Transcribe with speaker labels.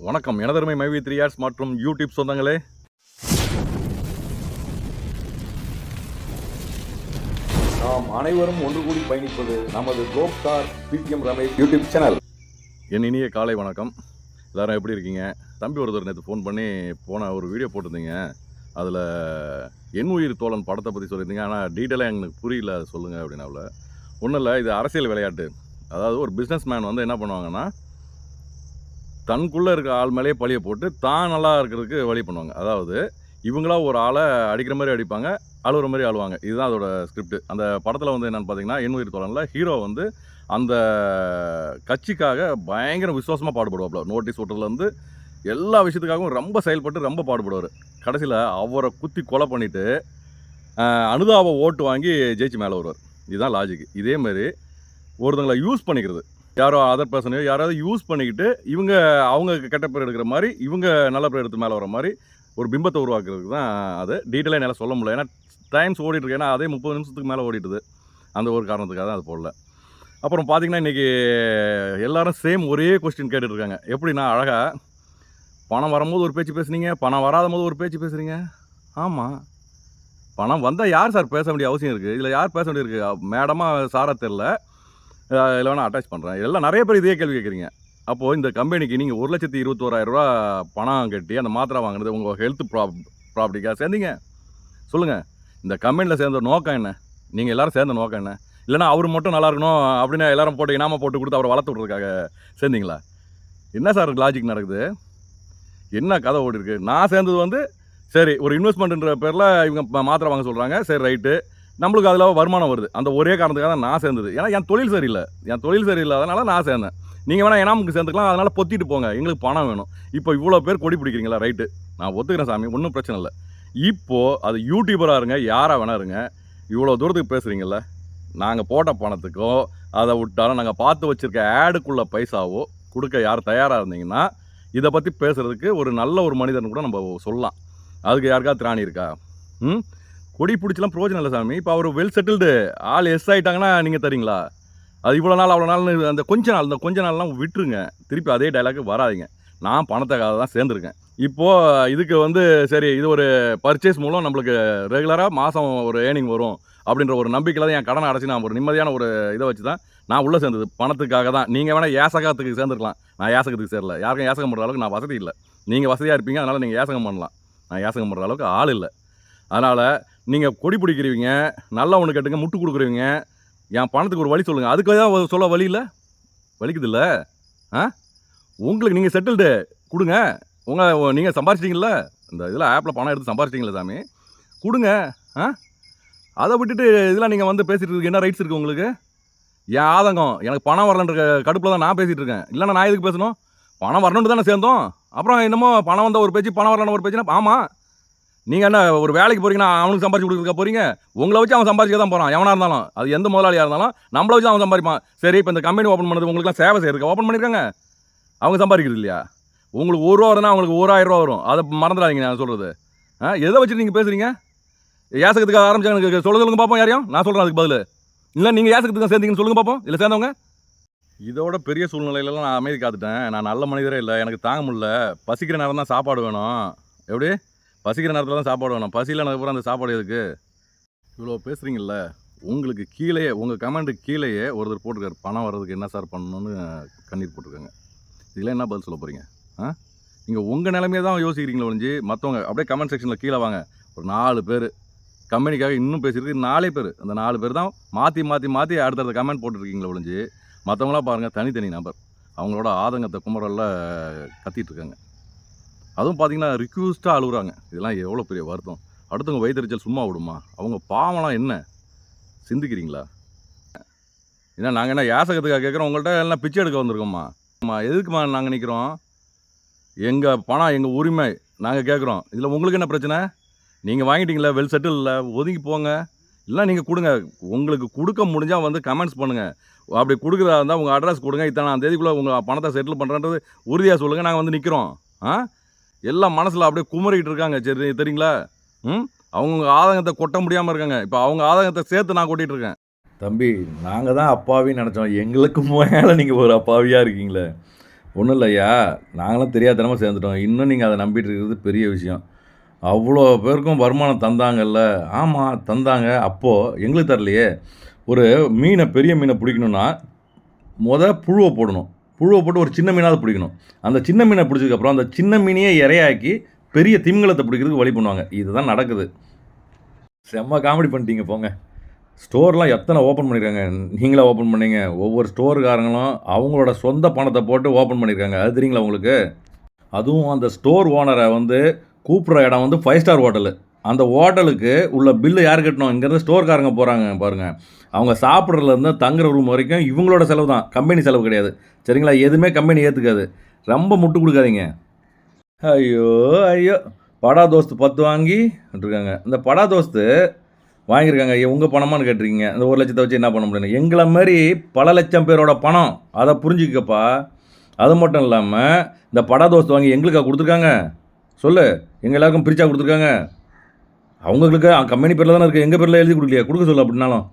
Speaker 1: வணக்கம் எனதருமை மைவி 3 இயர்ஸ் மற்றும் யூடியூப் சொந்தங்களே. நாம் அனைவரும் ஒன்று கூடி பயணிப்பது நமது கோப்கார் பிடிஎம் ரமேஷ் யூடியூப் சேனல். என் இனிய காலை வணக்கம். எல்லாரும் எப்படி இருக்கீங்க? தம்பி ஒருத்தர் நேற்று ஃபோன் பண்ணி போன ஒரு வீடியோ போட்டிருந்தீங்க. அதில் என் உயிர் தோழன் படத்தை பற்றி சொல்லியிருந்தீங்க. ஆனால் டீட்டெயிலாக எனக்கு புரியல, அதை சொல்லுங்கள் அப்படின்னாவில். ஒன்றும் இல்லை, இது அரசியல் விளையாட்டு. அதாவது ஒரு பிஸ்னஸ் மேன் வந்து என்ன பண்ணுவாங்கன்னா, தனக்குள்ளே இருக்க ஆள் மேலேயே பழியை போட்டு தான் நல்லா இருக்கிறதுக்கு வழி பண்ணுவாங்க. அதாவது இவங்களா ஒரு ஆளை அடிக்கிற மாதிரி அடிப்பாங்க, அழுகிற மாதிரி அழுவாங்க. இதுதான் அதோட ஸ்கிரிப்ட். அந்த படத்தில் வந்து என்னென்னு பார்த்தீங்கன்னா, என் உயிர் தோழனில் ஹீரோ வந்து அந்த கட்சிக்காக பயங்கர விசுவாசமாக பாடுபடுவாப்புல. நோட்டீஸ் ஓட்டுறதுலேருந்து எல்லா விஷயத்துக்காகவும் ரொம்ப செயல்பட்டு ரொம்ப பாடுபடுவார். கடைசியில் அவரை குத்தி கொலை பண்ணிவிட்டு அனுதாப ஓட்டு வாங்கி ஜெயிச்சு மேலே வருவார். இதுதான் லாஜிக். இதேமாரி ஒருத்தங்களை யூஸ் பண்ணிக்கிறது, யாரோ அதர் பர்சனையோ யாராவது யூஸ் பண்ணிக்கிட்டு இவங்க அவங்க கெட்ட பேர் எடுக்கிற மாதிரி, இவங்க நல்ல பேர் எடுத்து மேலே வர மாதிரி ஒரு பிம்பத்தை உருவாக்குறதுக்கு தான் அது. டீட்டெயிலாக என்னால் சொல்ல முடியல, ஏன்னா டைம்ஸ் ஓடிட்டுருக்கு. ஏன்னா அதே 30 நிமிஷத்துக்கு மேலே ஓடிட்டுது. அந்த ஒரு காரணத்துக்காக தான் அது போடல. அப்புறம் பார்த்திங்கன்னா, இன்றைக்கி எல்லோரும் சேம் ஒரே கொஸ்டின் கேட்டுட்ருக்காங்க. எப்படின்னா, அழகாக பணம் வரும்போது ஒரு பேச்சு பேசுனீங்க, பணம் வராத போது ஒரு பேச்சு பேசுகிறீங்க. ஆமாம், பணம் வந்தால் யார் சார் பேச வேண்டிய அவசியம் இருக்குது? இதில் யார் பேச வேண்டியிருக்கு? மேடமாக சாரா தெரில, இல்லை வேணால் அட்டாச் பண்ணுறேன். எல்லாம் நிறைய பேர் இதே கேள்வி கேட்குறீங்க. அப்போது இந்த கம்பெனிக்கு நீங்கள் 1,21,000 பணம் கட்டி அந்த மாத்திரை வாங்கினது உங்கள் ஹெல்த் ப்ராப்பர்ட்டிக்காக சேர்ந்தீங்க? சொல்லுங்கள். இந்த கம்பெனியில் சேர்ந்த நோக்கம் என்ன? நீங்கள் எல்லோரும் சேர்ந்த நோக்கம் என்ன? இல்லைனா அவர் மட்டும் நல்லா இருக்கணும் அப்படின்னு எல்லோரும் போட்டு இனாமல் போட்டு கொடுத்து அவரை வளர்த்து விட்றதுக்காக சேர்ந்தீங்களா? என்ன சார் லாஜிக் நடக்குது? என்ன கதை ஓடி இருக்குது? நான் சேர்ந்தது வந்து சரி, ஒரு இன்வெஸ்ட்மெண்ட்டுன்ற பேரில் இவங்க மாத்திரை வாங்க சொல்கிறாங்க. சரி, ரைட்டு, நம்மளுக்கு அதில் வருமானம் வருது. அந்த ஒரே காரணத்துக்காக தான் நான் சேர்ந்தது. ஏன்னா என் தொழில் சரியில்லை, அதனால் நான் சேர்ந்தேன். நீங்கள் வேணால் எனாமுக்கு சேர்ந்துக்கலாம், அதனால் பொத்திட்டு போங்க, எங்களுக்கு பணம் வேணும். இப்போ இவ்வளோ பேர் கொடி பிடிக்கிறீங்களா? ரைட்டு, நான் ஒத்துக்கிறேன் சாமி, ஒன்றும் பிரச்சனை இல்லை. இப்போது அது யூடியூபராக இருங்க, யாராக வேணா இருங்க, இவ்வளோ தூரத்துக்கு பேசுகிறீங்கள, நாங்கள் போட்ட பணத்துக்கோ அதை விட்டாலும் நாங்கள் பார்த்து வச்சுருக்க ஆடுக்குள்ளே பைசாவோ கொடுக்க யார் தயாராக இருந்தீங்கன்னா, இதை பற்றி பேசுகிறதுக்கு ஒரு நல்ல ஒரு மனிதன் கூட நம்ம சொல்லலாம். அதுக்கு யாருக்காவது திராணி இருக்கா? கொடி பிடிச்சலாம் பிரயோஜனம் இல்லை சாமி. இப்போ அவர் வெல் செட்டில்டு ஆள் எஸ் ஆகிட்டாங்கன்னா நீங்கள் தரீங்களா? அது இவ்வளோ நாள் அவ்வளோ நாள்னு அந்த கொஞ்ச நாள்லாம் விட்டுருங்க. திருப்பி அதே டைலாக்கு வராதிங்க. நான் பணத்துக்காக தான் சேர்ந்துருக்கேன். இப்போது இதுக்கு வந்து சரி, இது ஒரு பர்ச்சேஸ் மூலம் நம்மளுக்கு ரெகுலராக மாதம் ஒரு ஏர்னிங் வரும் அப்படின்ற ஒரு நம்பிக்கையில் தான் என் கடனை அடைச்சி நான் ஒரு நிம்மதியான ஒரு இதை வச்சு தான் நான் உள்ளே சேர்ந்தது. பணத்துக்காக தான். நீங்கள் வேணால் ஏசகத்துக்கு சேர்ந்துருக்கலாம், நான் ஏசகத்துக்கு சேரல. யாருக்கும் ஏசகம் பண்ணுற அளவுக்கு நான் வசதி இல்லை. நீங்கள் வசதியாக இருப்பீங்க, அதனால் நீங்கள் ஏசகம் பண்ணலாம். நான் ஏசகம் பண்ணுற அளவுக்கு ஆள் இல்லை. அதனால் நீங்கள் கொடி பிடிக்கிறீங்க, நல்லா ஒன்று கேட்டுங்க, முட்டு கொடுக்குறீங்க, என் பணத்துக்கு ஒரு வழி சொல்லுங்கள். அதுக்கு தான் சொல்ல வழி இல்லை, வலிக்குது இல்லை? உங்களுக்கு நீங்கள் செட்டில்டு கொடுங்க. நீங்கள் சம்பாரிச்சிட்டிங்கள, இந்த இதில் ஆப்பில் பணம் எடுத்து சம்பாரிச்சிட்டிங்களா சாமி, கொடுங்க. அதை விட்டுட்டு இதெல்லாம் நீங்கள் வந்து பேசிகிட்டு இருக்கு என்ன ரைட்ஸ் இருக்குது உங்களுக்கு? என் ஆதங்கம், எனக்கு பணம் வரலன்ற கடுப்பில் தான் நான் பேசிகிட்டு இருக்கேன். இல்லைன்னா நான் எதுக்கு பேசணும்? பணம் வரணுன்ட்டு தானே சேர்ந்தோம். அப்புறம் என்னமோ பணம் வந்தால் ஒரு பேச்சு, பணம் வரலன்னு ஒரு பேச்சுன்னா, ஆமாம், நீங்கள் என்ன ஒரு வேலைக்கு போகிறீங்கன்னா அவனுக்கு சம்பாரிச்சு கொடுக்க போகிறீங்க? உங்களை வச்சு அவன் சம்பாதிக்க தான் போகிறான். எவனாக இருந்தாலும், அது எந்த முதலாளியாக இருந்தாலும் நம்மளை வச்சு அவன் சம்பாதிப்பான். சரி, இப்போ இந்த கம்பெனி ஓப்பன் பண்ணது உங்களுக்குலாம் சேவை செய்யறதுக்கு ஓப்பன் பண்ணியிருக்காங்க. அவங்க சம்பாதிக்கிறது இல்லையா? உங்களுக்கு 1 ரூபா வருதுன்னா அவங்களுக்கு 1000 ரூபா வரும். அதை மறந்துடாதீங்க நான் சொல்கிறது. எதை வச்சுட்டு நீங்கள் பேசுகிறீங்க? ஏசகத்துக்கு ஆரம்பிச்சாங்க, எனக்கு சொல்லுங்க பார்ப்போம். யாரையும் நான் சொல்கிறேன் அதுக்கு பதில். இல்லை நீங்கள் ஏசகத்துக்கு சேர்ந்தீங்கன்னு சொல்லுங்க பார்ப்போம். இல்லை சேர்ந்தவங்க. இதோட பெரிய சூழ்நிலையிலலாம் நான் அமைதி காத்துட்டேன். நான் நல்ல மனிதரே இல்லை, எனக்கு தாங்க முடியல. பசிக்கிற நேரம் தான் சாப்பாடு வேணும். எப்படி? பசிக்கிற நேரத்தில் தான் சாப்பாடு வேணும். பசியில் அப்புறம் அந்த சாப்பாடு எதுக்கு? இவ்வளோ பேசுகிறீங்கள, உங்களுக்கு கீழேயே உங்கள் கமெண்ட்டுக்கு கீழேயே ஒருத்தர் போட்டிருக்காரு, பணம் வர்றதுக்கு என்ன சார் பண்ணணும்னு கண்ணீர் போட்டிருக்காங்க. இதில் என்ன பதில் சொல்ல போகிறீங்க? நீங்கள் உங்கள் நிலைமையை தான் யோசிக்கிறீங்களே ஒழிஞ்சு மற்றவங்க அப்படியே கமெண்ட் செக்ஷனில் கீழே வாங்க. ஒரு 4 பேர் கம்பெனிக்காக இன்னும் பேசியிருக்கு, 4 பேர். அந்த 4 பேர் தான் மாற்றி அடுத்தடுத்த கமெண்ட் போட்டுருக்கீங்களே ஒழிஞ்சு மற்றவங்களாம் பாருங்கள், தனித்தனி நபர் அவங்களோட ஆதங்கத்தை குமரலில் கத்திகிட்ருக்காங்க. அதுவும் பார்த்தீங்கன்னா ரிக்யூஸ்டாக அழுகுறாங்க. இதெல்லாம் எவ்வளோ பெரிய வருத்தம். அடுத்தவங்க வயிற்றுச்சல் சும்மா விடுமா? அவங்க பாவம்லாம் என்ன சிந்திக்கிறீங்களா? ஏன்னா நாங்கள் என்ன யாசகத்துக்காக கேட்குறோம்? உங்கள்கிட்ட எல்லாம் பிச்சை எடுக்க வந்திருக்கோம்மா. எதுக்குமா நாங்கள் நிற்கிறோம்? எங்கள் பணம் எங்கள் உரிமை நாங்கள் கேட்குறோம். இதில் உங்களுக்கு என்ன பிரச்சனை? நீங்கள் வாங்கிட்டீங்களா, வெல் செட்டில் இல்லை, ஒதுங்கி போங்க. இல்லை நீங்கள் கொடுங்க, உங்களுக்கு கொடுக்க முடிஞ்சால் வந்து கமெண்ட்ஸ் பண்ணுங்கள். அப்படி கொடுக்குறதா இருந்தால் உங்கள் அட்ரஸ் கொடுங்க, இத்தனை தேதிக்குள்ளே உங்கள் பணத்தை செட்டில் பண்ணுறன்றது உறுதியாக சொல்லுங்கள், நாங்கள் வந்து நிற்கிறோம். எல்லாம் மனசில் அப்படியே குமரிக்கிட்டு இருக்காங்க. சரி, தெரியுங்களா? அவங்க ஆதங்கத்தை கொட்ட முடியாமல் இருக்காங்க. இப்போ அவங்க ஆதங்கத்தை சேர்த்து நான் கொட்டிகிட்டு இருக்கேன். தம்பி, நாங்கள் தான் அப்பாவின்னு நினச்சோம், எங்களுக்கு மேலே நீங்கள் ஒரு அப்பாவியாக இருக்கீங்களே. ஒன்றும் இல்லையா, நாங்களும் தெரியாத்தனமா சேர்ந்துட்டோம். இன்னும் நீங்கள் அதை நம்பிட்டு இருக்கிறது பெரிய விஷயம். அவ்வளோ பேருக்கும் வருமானம் தந்தாங்கல்ல. ஆமாம் தந்தாங்க. அப்போது எங்களுக்கு தரலையே. ஒரு பெரிய மீனை பிடிக்கணும்னா புழுவை போடணும். புழுவை போட்டு ஒரு சின்ன மீனாவது பிடிக்கணும். அந்த சின்ன மீனை பிடிச்சதுக்கப்புறம் அந்த சின்ன மீனையே இரையாக்கி பெரிய திமிங்கலத்தை பிடிக்கிறதுக்கு வழி பண்ணுவாங்க. இதுதான் நடக்குது. செம்ம காமெடி பண்ணிட்டீங்க போங்க. ஸ்டோர்லாம் எத்தனை ஓப்பன் பண்ணியிருக்காங்க. நீங்களா ஓப்பன் பண்ணீங்க. ஒவ்வொரு ஸ்டோருக்காரங்களும் அவங்களோட சொந்த பணத்தை போட்டு ஓப்பன் பண்ணியிருக்காங்க. அது தெரியுங்களா உங்களுக்கு? அதுவும் அந்த ஸ்டோர் ஓனரை கூப்பிட்ற இடம் 5 ஸ்டார் ஹோட்டலு. அந்த ஹோட்டலுக்கு உள்ள பில்லு யார் கட்டணும்? இங்கேருந்து ஸ்டோர்காரங்க போகிறாங்க பாருங்கள். அவங்க சாப்பிட்றதுலேருந்து தங்குற ரூம் வரைக்கும் இவங்களோட செலவு தான். கம்பெனி செலவு கிடையாது. சரிங்களா? எதுவுமே கம்பெனி ஏற்றுக்காது. ரொம்ப முட்டு கொடுக்காதீங்க. ஐயோ ஐயோ! படா தோஸ்து 10 வாங்கிட்டுருக்காங்க. இந்த படா தோஸ்து வாங்கியிருக்காங்க. உங்கள் பணமான்னு கேட்டிருக்கீங்க. இந்த 1,00,000 வச்சு என்ன பண்ண முடியும்? எங்களை மாதிரி பல லட்சம் பேரோட பணம். அதை புரிஞ்சுக்கப்பா. அது மட்டும் இல்லாமல் இந்த படா தோஸ்து வாங்கி எங்களுக்கா கொடுத்துருக்காங்க? சொல்லு. எங்கள் எல்லாருக்கும் பிரிச்சா கொடுத்துருக்காங்க? அவங்களுக்கு கம்பெனி பேரில் தானே இருக்குது. எங்கள் பேரில் எழுதி கொடுக்கலையா? கொடுக்க சொல்லு அப்படின்னாலும்.